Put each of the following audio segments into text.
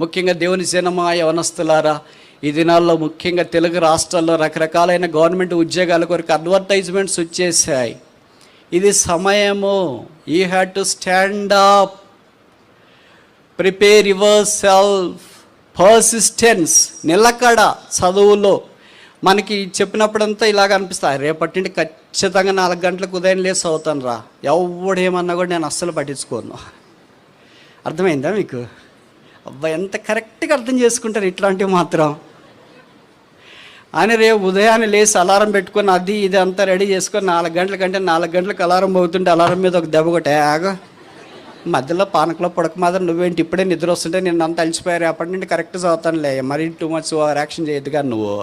ముఖ్యంగా దేవుని జనమా, యవనస్తులారా, ఈ దినాల్లో ముఖ్యంగా తెలుగు రాష్ట్రాల్లో రకరకాలైన గవర్నమెంట్ ఉద్యోగాల కొరకు అడ్వర్టైజ్మెంట్స్ వచ్చేసాయి. ఇది సమయము. You have to stand up, prepare your self, persistence, నిలకడ చదువులో. మనకి చెప్పినప్పుడంతా ఇలాగ అనిపిస్తుంది, రేపటి నుండి ఖచ్చితంగా 4 గంటలకు ఉదయం లేసి అవుతాను రా, ఎవడేమన్నా కూడా నేను అస్సలు పట్టించుకోను. అర్థమైందా మీకు? అబ్బాయి ఎంత కరెక్ట్గా అర్థం చేసుకుంటారు ఇట్లాంటివి మాత్రం. అని రేపు ఉదయాన్నే లేచి అలారం పెట్టుకొని అది ఇది అంతా రెడీ చేసుకొని 4 గంటల కంటే 4 గంటలకు అలారం అవుతుంటే అలారం మీద ఒక దెబ్బ కొట్టే ఆగ మధ్యలో పానకలో పడక మాత్రం నువ్వేంటి ఇప్పుడే నిద్ర వస్తుంటే నేను అంత అలిసిపోయారు, అప్పటి నుండి కరెక్ట్ చదువుతానులే, మరీ టూ మచ్ రియాక్షన్ చేయొద్దుగా నువ్వు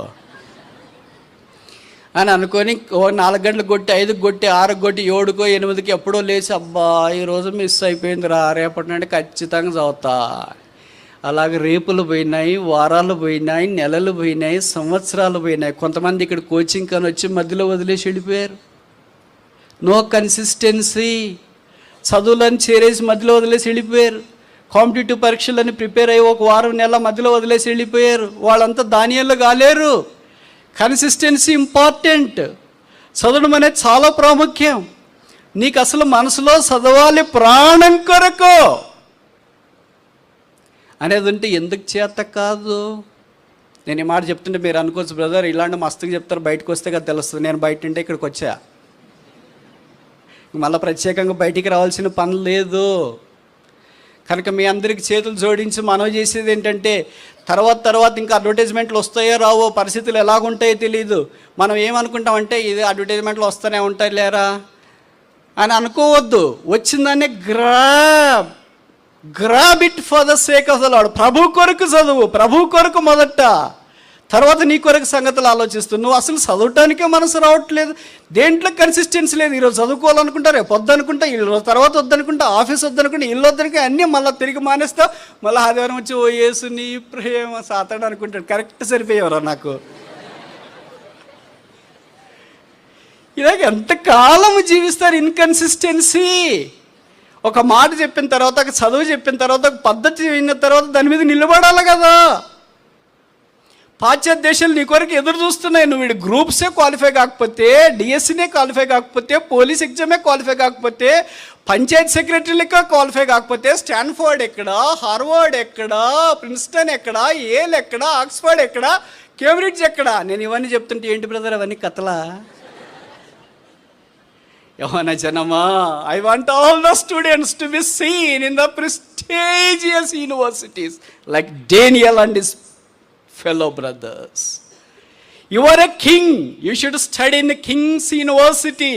అని అనుకొని 4 గంటలకు కొట్టి, 5కి కొట్టి, 6కి కొట్టి, 7కో 8కి ఎప్పుడో లేచి అబ్బా ఈరోజు మిస్ అయిపోయిందిరా, రేపటి నుండి ఖచ్చితంగా చదువుతా. అలాగే రేపులు పోయినాయి, వారాలు పోయినాయి, నెలలు పోయినాయి, సంవత్సరాలు పోయినాయి. కొంతమంది ఇక్కడ కోచింగ్ అని వచ్చి మధ్యలో వదిలేసి వెళ్ళిపోయారు. No consistency. చదువులను చేరేసి మధ్యలో వదిలేసి వెళ్ళిపోయారు. కాంపిటేటివ్ పరీక్షలని ప్రిపేర్ అయ్యి 1 వారం నెల మధ్యలో వదిలేసి వెళ్ళిపోయారు. వాళ్ళంతా దానియాలు కాలేరు. Consistency important. చదవడం అనేది చాలా ప్రాముఖ్యం. నీకు అసలు మనసులో చదవాలి ప్రాణం కొరకు అనేది ఉంటే ఎందుకు చేత కాదు. నేను ఈ మాట చెప్తుంటే మీరు అనుకోవచ్చు, బ్రదర్ ఇలాంటి మస్తుగా చెప్తారు, బయటకు వస్తే కదా తెలుస్తుంది. నేను బయట ఉంటే ఇక్కడికి వచ్చా, మళ్ళీ ప్రత్యేకంగా బయటికి రావాల్సిన పని లేదు. కనుక మీ అందరికి చేతులు జోడించి మనవి చేసేది ఏంటంటే, తర్వాత ఇంకా అడ్వర్టైజ్మెంట్లు వస్తాయో రావో, పరిస్థితులు ఎలాగుంటాయో తెలియదు. మనం ఏమనుకుంటామంటే ఇది అడ్వర్టైజ్మెంట్లు వస్తూనే ఉంటాయి లేరా అని అనుకోవద్దు. వచ్చిందాన్ని grab it for the sake of the Lord. ప్రభు కొరకు చదువు, ప్రభు కొరకు మొదట, తర్వాత నీ కొరకు సంగతులు ఆలోచిస్తూ. నువ్వు అసలు చదవటానికే మనసు రావట్లేదు, దేంట్లో కన్సిస్టెన్సీ లేదు. ఈరోజు చదువుకోవాలనుకుంటా, రేపు వద్దనుకుంటా, ఈరోజు తర్వాత వద్దనుకుంటా, ఆఫీస్ వద్దనుకుంటా, ఇల్లు వద్దనుకుంటా, అన్నీ మళ్ళీ తిరిగి మానేస్తావు. మళ్ళీ ఆదివారం వచ్చి ఓ యేసు నీ ప్రేమ సాతాడు అనుకుంటాడు. కరెక్ట్ సరిపోయేవరా నాకు. ఇలాగ ఎంతకాలం జీవిస్తారు ఇన్కన్సిస్టెన్సీ. ఒక మాట చెప్పిన తర్వాత, ఒక చదువు చెప్పిన తర్వాత, ఒక పద్ధతి విన్న తర్వాత దాని మీద నిలబడాలి కదా. పాశ్చాత్య దేశాలు నీ కొరకు ఎదురు చూస్తున్నాయి. నువ్వు వీడి గ్రూప్సే క్వాలిఫై కాకపోతే, డిఎస్సీనే క్వాలిఫై కాకపోతే, పోలీస్ ఎగ్జామే క్వాలిఫై కాకపోతే, పంచాయత్ సెక్రటరీలకే క్వాలిఫై కాకపోతే, స్టాన్ఫోర్డ్ ఎక్కడ, హార్వర్డ్ ఎక్కడ, ప్రిన్స్టన్ ఎక్కడ, ఏల్ ఎక్కడ, ఆక్స్ఫర్డ్ ఎక్కడ, కేంబ్రిడ్జ్ ఎక్కడ. నేను ఇవన్నీ చెప్తుంటే ఏంటి బ్రదర్ అవన్నీ కథలా? యవ్వన జనమా, I want all the students to be seen in the prestigious universities like Daniel and his fellow brothers. You are a king, you should study in the king's university.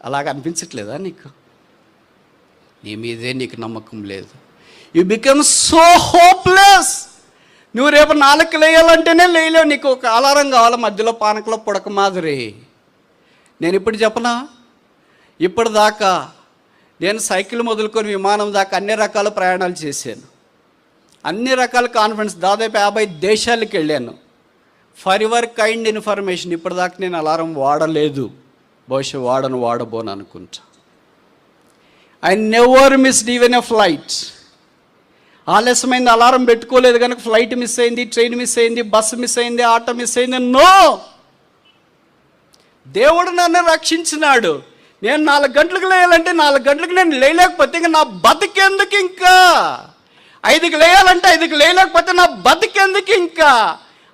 అలాగ అనిపించట్లేదా నీకు? నీ మీదే నీకు నమ్మకం లేదు. You become so hopeless. నువ్వు రేపు 4కి లేయాలంటేనే లేయలేవు. నీకు ఒక అలారం కావాలి, మధ్యలో పానకలో పుడక మాదిరి. నేను ఇప్పుడు చెప్పనా, ఇప్పటిదాకా నేను సైకిల్ మొదలుకొని విమానం దాకా అన్ని రకాల ప్రయాణాలు చేశాను. అన్ని రకాల కాన్ఫరెన్స్, దాదాపు 50 దేశాలకు వెళ్ళాను. ఫర్ యువర్ కైండ్ ఇన్ఫర్మేషన్, ఇప్పటిదాకా నేను అలారం వాడలేదు. బహుశా వాడబోను అనుకుంటా. I never missed even a flight. ఆలస్యమైంది, అలారం పెట్టుకోలేదు కనుక ఫ్లైట్ మిస్ అయింది, ట్రైన్ మిస్ అయింది, బస్సు మిస్ అయింది, ఆటో మిస్ అయింది. నో, దేవుడు నన్ను రక్షించినాడు. నేను 4 గంటలకు లేయాలంటే 4 గంటలకు నేను లేయలేకపోతే ఇంకా నా బతికెందుకు? ఇంకా 5కి లేయాలంటే 5కి లేయలేకపోతే నా బతికెందుకు? ఇంకా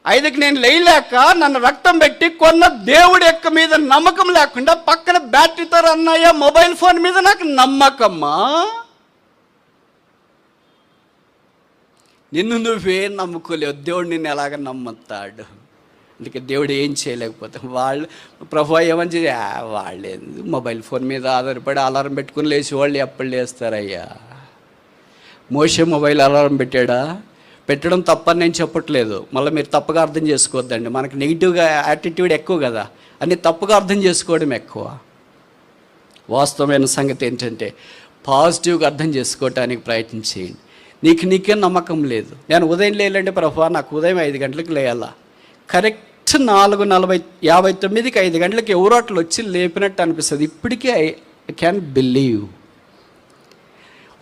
5కి నేను లేయలేక నన్ను రక్తం పెట్టి కొన్న దేవుడి యొక్క మీద నమ్మకం లేకుండా పక్కన బ్యాటరీతో రన్ అయ్యే మొబైల్ ఫోన్ మీద నాకు నమ్మకమ్మా? నిన్ను నువ్వే నమ్ముకోలేవు, దేవుడు నిన్ను ఎలాగ నమ్ముతాడు? అందుకే దేవుడు ఏం చేయలేకపోతే వాళ్ళు ప్రభు ఏమని చేసి వాళ్ళే మొబైల్ ఫోన్ మీద ఆధారపడి అలారం పెట్టుకుని లేచి వాళ్ళు ఎప్పుడు లేస్తారయ్యా. మోషే మొబైల్ అలారం పెట్టాడా? పెట్టడం తప్పని నేను చెప్పట్లేదు, మళ్ళీ మీరు తప్పుగా అర్థం చేసుకోవద్దండి. మనకి నెగిటివ్గా యాటిట్యూడ్ ఎక్కువ కదా, అన్ని తప్పుగా అర్థం చేసుకోవడం ఎక్కువ. వాస్తవమైన సంగతి ఏంటంటే పాజిటివ్గా అర్థం చేసుకోవటానికి ప్రయత్నం చేయండి. నీకే నమ్మకం లేదు. నేను ఉదయం లేయాలంటే ప్రభా నాకు ఉదయం 5 గంటలకు లేయాలా, కరెక్ట్ 4:59కి 5 గంటలకు ఎవరో అట్లా వచ్చి లేపినట్టు అనిపిస్తుంది. ఇప్పటికీ ఐ క్యాన్ బిలీవ్.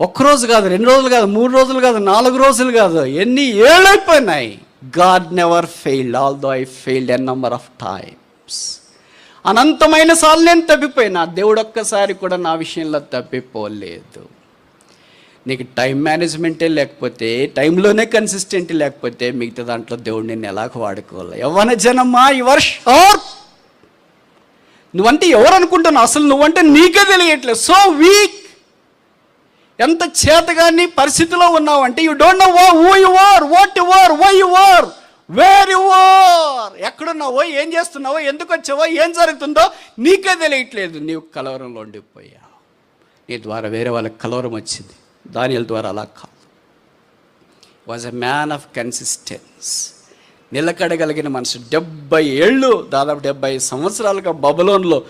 ఒక్కరోజు కాదు, 2 రోజులు కాదు, 3 రోజులు కాదు, 4 రోజులు కాదు, ఎన్ని ఏళ్ళు అయిపోయినాయి. God never failed, although I failed a number of times. అనంతమైన సార్లు నేను తప్పిపోయినా, దేవుడు ఒక్కసారి కూడా నా విషయంలో తప్పిపోలేదు. నీకు టైం మేనేజ్మెంటే లేకపోతే, టైంలోనే కన్సిస్టెంట్ లేకపోతే, మిగతా దాంట్లో దేవుడు నిన్ను ఎలాగ వాడుకోవాలి? యవ్వన జనమా, యువర్ షార్ప్. నువ్వంటే ఎవరు అనుకుంటున్నావు? అసలు నువ్వంటే నీకే తెలియట్లేదు. So weak. ఎంత చేతగాని పరిస్థితిలో ఉన్నావు అంటే you don't know who you are, what you are, why you are, where you are. ఎక్కడున్నావో, ఏం చేస్తున్నావో, ఎందుకు వచ్చావో, ఏం జరుగుతుందో నీకే తెలియట్లేదు. నీవు కలవరంలో ఉండిపోయావు. నీ ద్వారా వేరే వాళ్ళకి కలవరం వచ్చింది. దానియేలు ద్వారా అలా కాదు. Was a man of consistence. నిలకడగలిగిన మనిషి. 70 ఏళ్ళు, దాదాపు 70 సంవత్సరాలుగా బబులోన్లో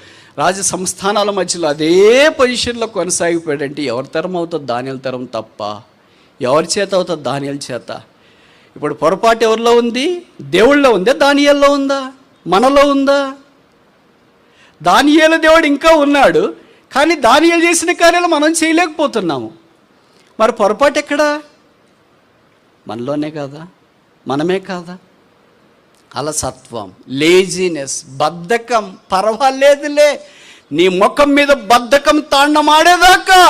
రాజ సంస్థానాల మధ్యలో అదే పొజిషన్లో కొనసాగిపోయాడంటే ఎవరి తరం అవుతుంది? దానియేలు తరం తప్ప. ఎవరి చేత అవుతుంది? దానియేలు చేత. ఇప్పుడు పొరపాటు ఎవరిలో ఉంది? దేవుళ్ళలో ఉందా? దానియేల్లో ఉందా? మనలో ఉందా? దానియేలు దేవుడు ఇంకా ఉన్నాడు, కానీ దానియేలు చేసిన కార్యాలు మనం చేయలేకపోతున్నాము. మరి పొరపాటు ఎక్కడా? మనలోనే కాదా? మనమే కాదా? అలసత్వం, లేజినెస్, బద్ధకం. పర్వాలేదులే, నీ ముఖం మీద బద్ధకం తాండమాడేదాకా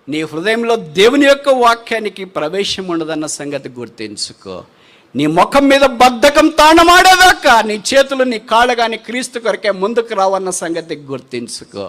నీ హృదయంలో దేవుని యొక్క వాక్యానికి ప్రవేశం ఉండదన్న సంగతి గుర్తించుకో. నీ ముఖం మీద బద్ధకం తాండమాడేదాకా నీ చేతులు, నీ కాళ్ళు కానీ క్రీస్తు కొరకే ముందుకు రావన్న సంగతి గుర్తించుకో.